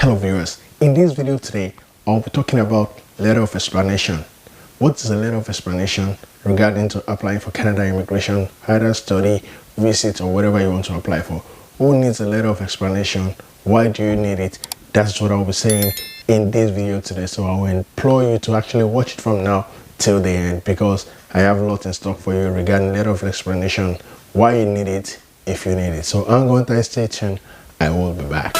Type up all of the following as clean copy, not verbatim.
Hello viewers, in this video today I'll be talking about letter of explanation. What is a letter of explanation regarding to applying for Canada immigration, either study, visit or whatever you want to apply for? Who needs a letter of explanation? Why do you need it? That's what I'll be saying in this video today, so I will implore you to actually watch it from now till the end, because I have a lot in stock for you regarding letter of explanation, why you need it, if you need it. So I'm going to stay tuned. I will be back.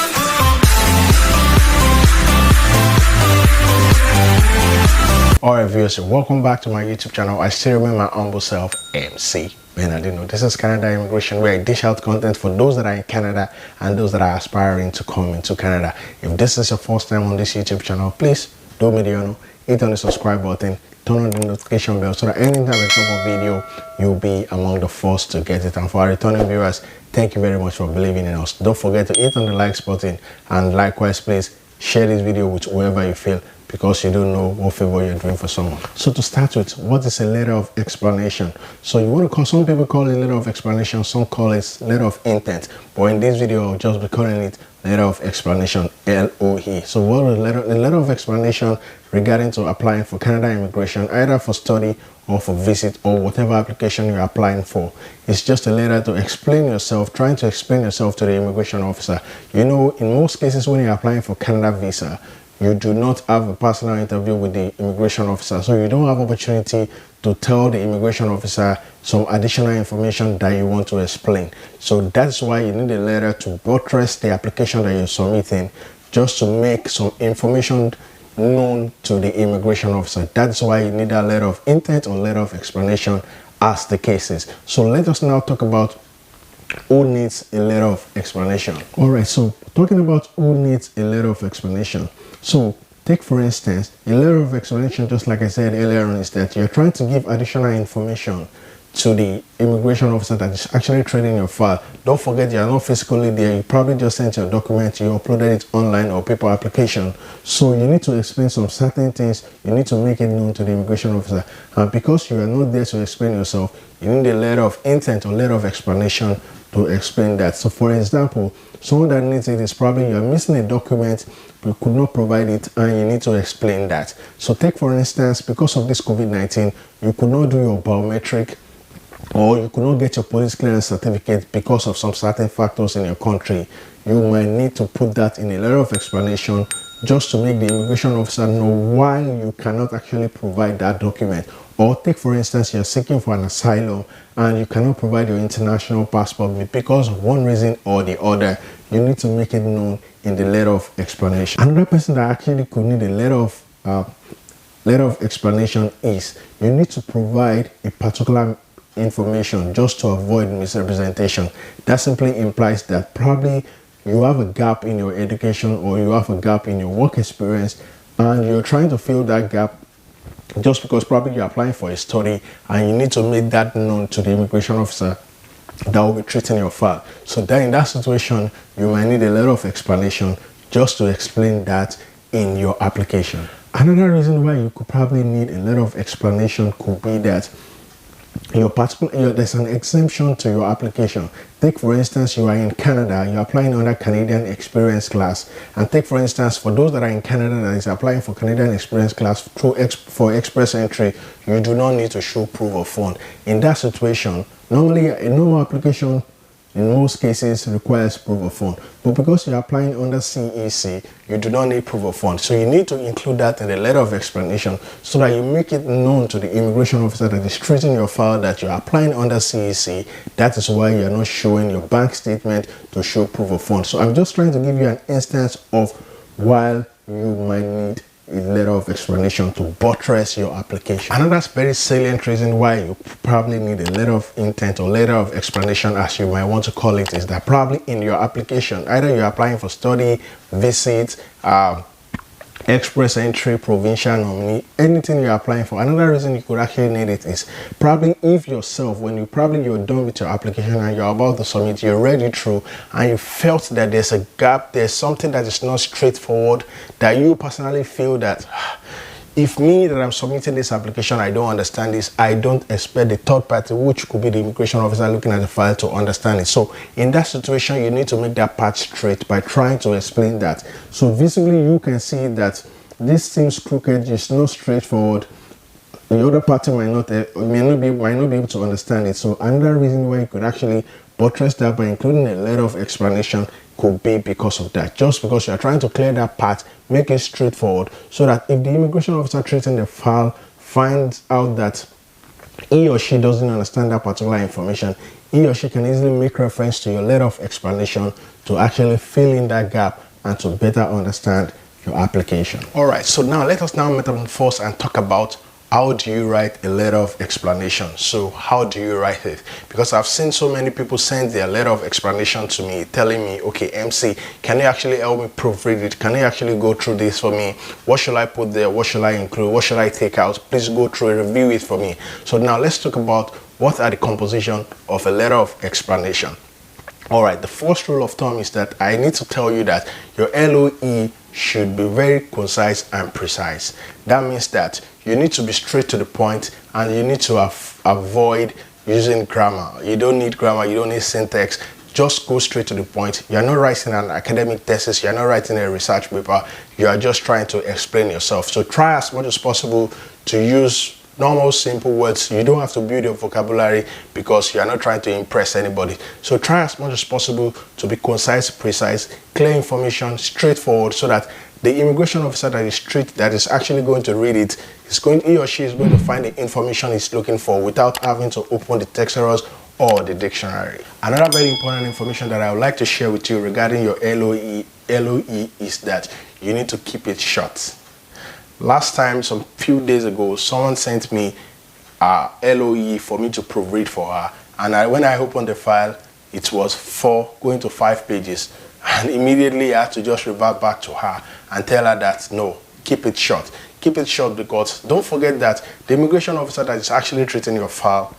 Alright viewers, welcome back to my YouTube channel. I still remain my humble self, MC Benadino. This is Canada Immigration, where I dish out content for those that are in Canada and those that are aspiring to come into Canada. If this is your first time on this YouTube channel, please do me the honor, hit on the subscribe button, turn on the notification bell so that anytime I drop a video, you'll be among the first to get it. And for our returning viewers, thank you very much for believing in us. Don't forget to hit on the likes button, and likewise please share this video with whoever you feel, because you don't know what favor you're doing for someone. So to start with, what is a letter of explanation? So you want to call, some people call it letter of explanation, some call it letter of intent, but in this video I'll just be calling it letter of explanation, LOE. So what is the letter of explanation regarding to applying for Canada immigration, either for study or for visit or whatever application you're applying for? It's just a letter to explain yourself, trying to explain yourself to the immigration officer. You know, in most cases when you're applying for Canada visa, you do not have a personal interview with the immigration officer, so you don't have opportunity to tell the immigration officer some additional information that you want to explain. So that's why you need a letter to buttress the application that you're submitting, just to make some information known to the immigration officer. That's why you need a letter of intent or letter of explanation, as the case is. So let us now talk about who needs a letter of explanation. All right, so talking about who needs a letter of explanation. So take for instance, a letter of explanation, just like I said earlier on, is that you're trying to give additional information to the immigration officer that is actually trading your file. Don't forget, you're not physically there. You probably just sent your document, you uploaded it online or paper application. So you need to explain some certain things. You need to make it known to the immigration officer. And because you are not there to explain yourself, you need a letter of intent or letter of explanation to explain that. So for example, someone that needs it is probably you're missing a document, you could not provide it, and you need to explain that. So take for instance, because of this COVID-19, you could not do your biometric, or you could not get your police clearance certificate because of some certain factors in your country. You might need to put that in a letter of explanation, just to make the immigration officer know why you cannot actually provide that document. Or take for instance, you're seeking for an asylum and you cannot provide your international passport because of one reason or the other. You need to make it known in the letter of explanation. Another person that actually could need a letter of explanation is you need to provide a particular information just to avoid misrepresentation. That simply implies that probably you have a gap in your education or you have a gap in your work experience, and you're trying to fill that gap just because probably you're applying for a study, and you need to make that known to the immigration officer that will be treating your file. So then in that situation, you might need a letter of explanation just to explain that in your application. Another reason why you could probably need a letter of explanation could be that there's an exemption to your application. Take for instance, you are in Canada, you're applying under Canadian Experience class, and take for instance, for those that are in Canada that is applying for Canadian Experience class for express entry, you do not need to show proof of fund. In that situation, normally a normal application in most cases requires proof of fund, but because you're applying under CEC, you do not need proof of fund. So you need to include that in the letter of explanation so that you make it known to the immigration officer that is treating your file that you're applying under CEC. That is why you're not showing your bank statement to show proof of fund. So I'm just trying to give you an instance of why you might need a letter of explanation to buttress your application. Another very salient reason why you probably need a letter of intent or letter of explanation, as you might want to call it, is that probably in your application, either you're applying for study, visit, express entry, provincial nominee, anything you're applying for. Another reason you could actually need it is probably if yourself, when you're done with your application and you're about to submit, you're ready through, and you felt that there's a gap, there's something that is not straightforward, that you personally feel that if me that I'm submitting this application, I don't understand this, I don't expect the third party, which could be the immigration officer looking at the file, to understand it. So in that situation, you need to make that part straight by trying to explain that. So visibly, you can see that this seems crooked, it's not straightforward. The other party might not be able to understand it. So another reason why you could actually buttress that by including a letter of explanation could be because of that. Just because you are trying to clear that part, make it straightforward, so that if the immigration officer treating the file finds out that he or she doesn't understand that particular information, he or she can easily make reference to your letter of explanation to actually fill in that gap and to better understand your application. All right, so now let us now metamorphose and talk about how do you write a letter of explanation. So how do you write it? Because I've seen so many people send their letter of explanation to me telling me, okay, MC, can you actually help me proofread it? Can you actually go through this for me? What should I put there? What should I include? What should I take out? Please go through and review it for me. So now let's talk about what are the composition of a letter of explanation. All right, the first rule of thumb is that I need to tell you that your LOE should be very concise and precise. That means that you need to be straight to the point, and you need to avoid using grammar. You don't need grammar, you don't need syntax. Just go straight to the point. You're not writing an academic thesis, you're not writing a research paper, you are just trying to explain yourself. So try as much as possible to use normal, simple words. You don't have to build your vocabulary because you are not trying to impress anybody. So try as much as possible to be concise, precise, clear information, straightforward, so that the immigration officer that is actually going to read it, he or she is going to find the information he's looking for without having to open the thesaurus or the dictionary. Another very important information that I would like to share with you regarding your LOE is that you need to keep it short. Last time, some few days ago, someone sent me a LOE for me to proofread for her, and when I opened the file, it was 4 going to 5 pages, and immediately I had to just revert back to her and tell her that no, keep it short. Keep it short, because don't forget that the immigration officer that is actually treating your file,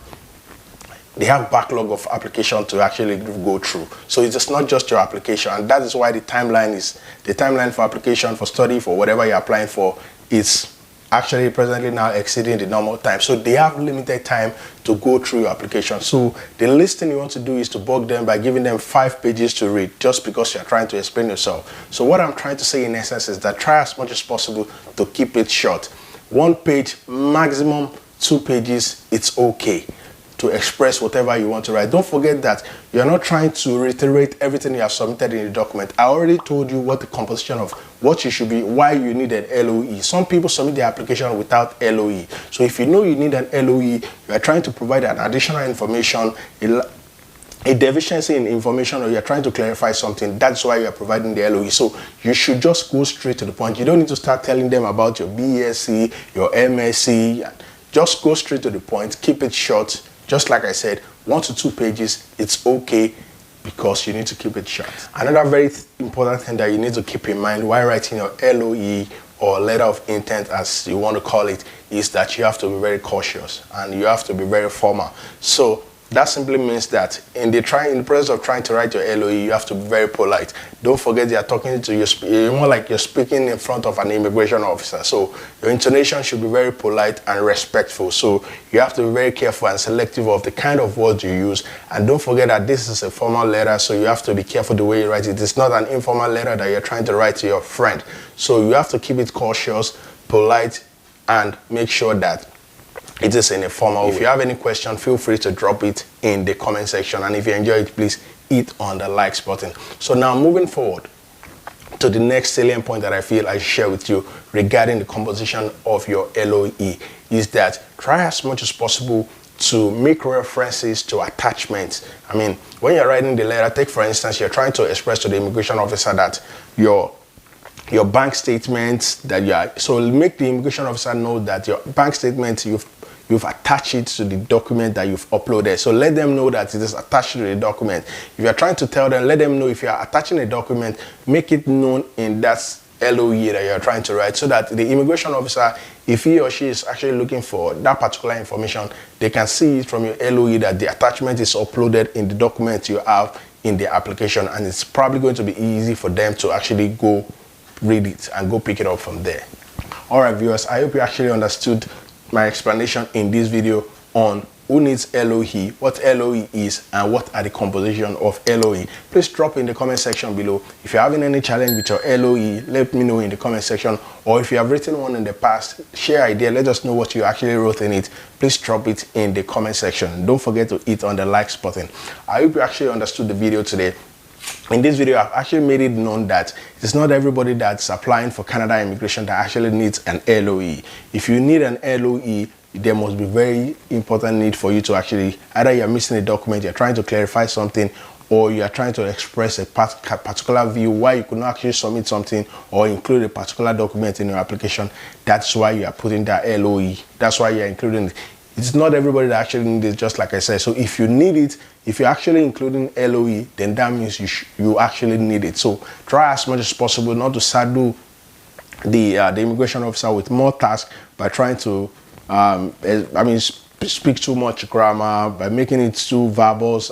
they have backlog of application to actually go through. So it's not just your application, and that is why the timeline for application, for study, for whatever you're applying for, is actually presently now exceeding the normal time. So they have limited time to go through your application. So the least thing you want to do is to bug them by giving them 5 pages to read just because you're trying to explain yourself. So what I'm trying to say in essence is that try as much as possible to keep it short. 1 page, maximum 2 pages, it's okay to express whatever you want to write. Don't forget that you're not trying to reiterate everything you have submitted in the document. I already told you what the composition of what you should be, why you need an LOE. Some people submit their application without LOE. So if you know you need an LOE, you are trying to provide an additional information, a deficiency in information, or you're trying to clarify something, that's why you're providing the LOE. So you should just go straight to the point. You don't need to start telling them about your BSc, your MSc. Just go straight to the point, keep it short. Just like I said, 1 to 2 pages, it's okay, because you need to keep it short. Another very important thing that you need to keep in mind while writing your LOE or letter of intent, as you want to call it, is that you have to be very cautious and you have to be very formal. So that simply means that in the process of trying to write your LOE, you have to be very polite. Don't forget you're talking to you're more like you're speaking in front of an immigration officer. So your intonation should be very polite and respectful. So you have to be very careful and selective of the kind of words you use. And don't forget that this is a formal letter, so you have to be careful the way you write it. It's not an informal letter that you're trying to write to your friend. So you have to keep it cautious, polite, and make sure that it is in a formal way. If you have any question, feel free to drop it in the comment section, and if you enjoy it, please hit on the likes button. So now moving forward to the next salient point that I feel I share with you regarding the composition of your LOE is that try as much as possible to make references to attachments. I mean, when you're writing the letter, take for instance, you're trying to express to the immigration officer that your bank statements so make the immigration officer know that your bank statement, you've attached it to the document that you've uploaded. So let them know that it is attached to the document. If you're trying to tell them, let them know if you're attaching a document, make it known in that LOE that you're trying to write, so that the immigration officer, if he or she is actually looking for that particular information, they can see it from your LOE that the attachment is uploaded in the document you have in the application, and it's probably going to be easy for them to actually go read it and go pick it up from there. Alright viewers, I hope you actually understood my explanation in this video on who needs LOE, what LOE is, and what are the composition of LOE. Please drop in the comment section below. If you're having any challenge with your LOE, let me know in the comment section, or if you have written one in the past, share idea, let us know what you actually wrote in it. Please drop it in the comment section. Don't forget to hit on the likes button. I hope you actually understood the video today. In this video, I've actually made it known that it's not everybody that's applying for Canada immigration that actually needs an LOE. If you need an LOE, there must be very important need for you to actually, either you're missing a document, you're trying to clarify something, or you are trying to express a particular view why you could not actually submit something or include a particular document in your application. That's why you are putting that LOE. That's why you're including it. It's not everybody that actually needs it, just like I said. So if you need it, if you're actually including LOE, then that means you actually need it. So try as much as possible not to saddle the immigration officer with more tasks by trying to speak too much grammar, by making it too verbose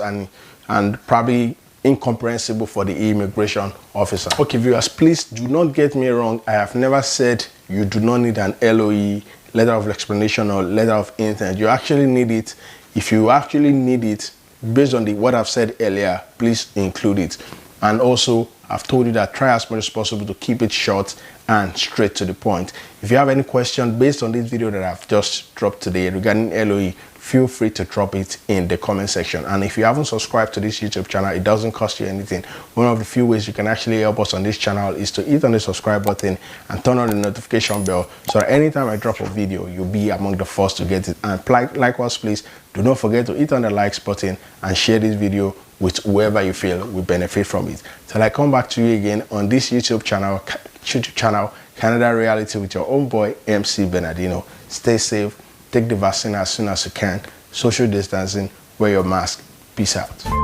and probably incomprehensible for the immigration officer. Okay viewers, please do not get me wrong. I have never said you do not need an LOE, letter of explanation, or letter of intent. You actually need it. If you actually need it, based on what I've said earlier, please include it. And also, I've told you that try as much as possible to keep it short and straight to the point. If you have any question based on this video that I've just dropped today regarding LOE, feel free to drop it in the comment section. And if you haven't subscribed to this YouTube channel, it doesn't cost you anything. One of the few ways you can actually help us on this channel is to hit on the subscribe button and turn on the notification bell, so that anytime I drop a video, you'll be among the first to get it. And likewise, please do not forget to hit on the likes button and share this video with whoever you feel will benefit from it. Till I come back to you again on this YouTube channel, Canada Reality, with your own boy MC Bernardino. Stay safe, take the vaccine as soon as you can, social distancing, wear your mask. Peace out.